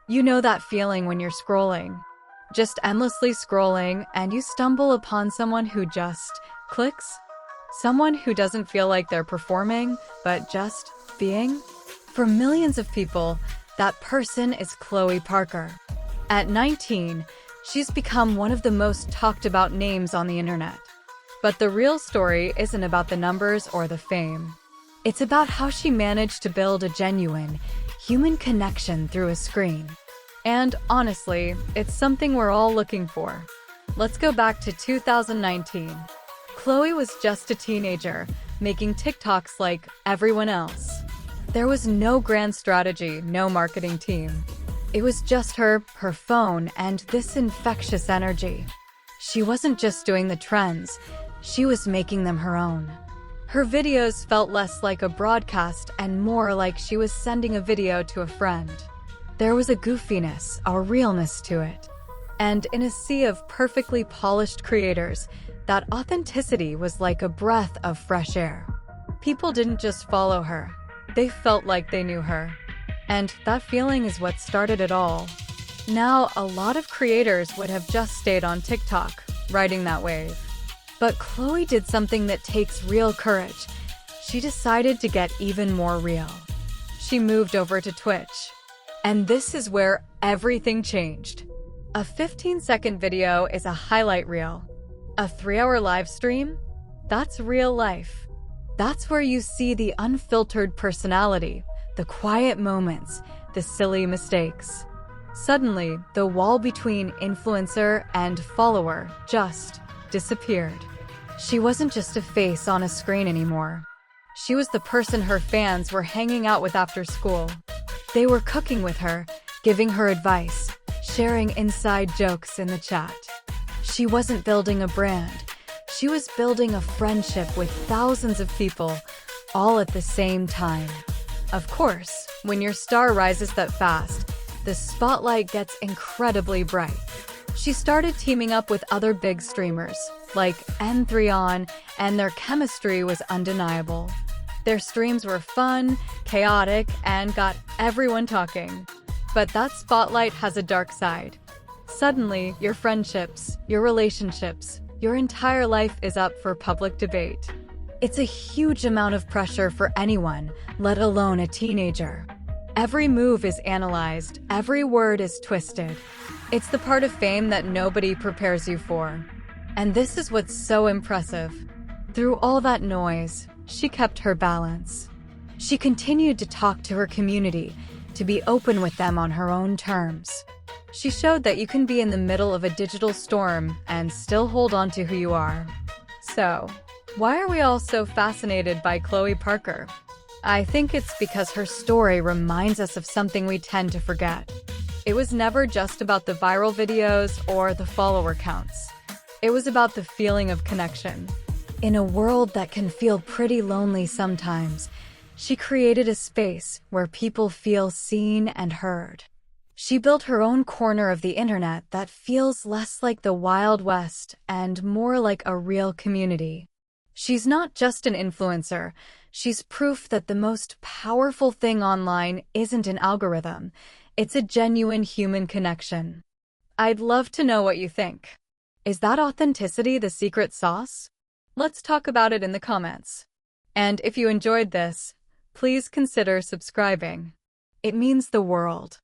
You know that feeling when you're scrolling, just endlessly scrolling, and you stumble upon someone who just clicks? Someone who doesn't feel like they're performing, but just being? For millions of people, that person is Chloe Parker. At 19, she's become one of the most talked about names on the internet. But the real story isn't about the numbers or the fame. It's about how she managed to build a genuine, human connection through a screen. And honestly, it's something we're all looking for. Let's go back to 2019. Chloe was just a teenager, making TikToks like everyone else. There was no grand strategy, no marketing team. It was just her phone, and this infectious energy. She wasn't just doing the trends, she was making them her own. Her videos felt less like a broadcast and more like she was sending a video to a friend. There was a goofiness, a realness to it. And in a sea of perfectly polished creators, that authenticity was like a breath of fresh air. People didn't just follow her, they felt like they knew her. And that feeling is what started it all. Now, a lot of creators would have just stayed on TikTok, riding that wave. But Chloe did something that takes real courage. She decided to get even more real. She moved over to Twitch. And this is where everything changed. A 15-second video is a highlight reel. A 3-hour live stream? That's real life. That's where you see the unfiltered personality, the quiet moments, the silly mistakes. Suddenly, the wall between influencer and follower just disappeared. She wasn't just a face on a screen anymore. She was the person her fans were hanging out with after school. They were cooking with her, giving her advice, sharing inside jokes in the chat. She wasn't building a brand. She was building a friendship with thousands of people, all at the same time. Of course, when your star rises that fast, the spotlight gets incredibly bright. She started teaming up with other big streamers, like N3on, and their chemistry was undeniable. Their streams were fun, chaotic, and got everyone talking. But that spotlight has a dark side. Suddenly, your friendships, your relationships, your entire life is up for public debate. It's a huge amount of pressure for anyone, let alone a teenager. Every move is analyzed, every word is twisted. It's the part of fame that nobody prepares you for. And this is what's so impressive. Through all that noise, she kept her balance. She continued to talk to her community, to be open with them on her own terms. She showed that you can be in the middle of a digital storm and still hold on to who you are. So, why are we all so fascinated by Chloe Parker? I think it's because her story reminds us of something we tend to forget. It was never just about the viral videos or the follower counts. It was about the feeling of connection. In a world that can feel pretty lonely sometimes, she created a space where people feel seen and heard. She built her own corner of the internet that feels less like the Wild West and more like a real community. She's not just an influencer. She's proof that the most powerful thing online isn't an algorithm. It's a genuine human connection. I'd love to know what you think. Is that authenticity the secret sauce? Let's talk about it in the comments. And if you enjoyed this, please consider subscribing. It means the world.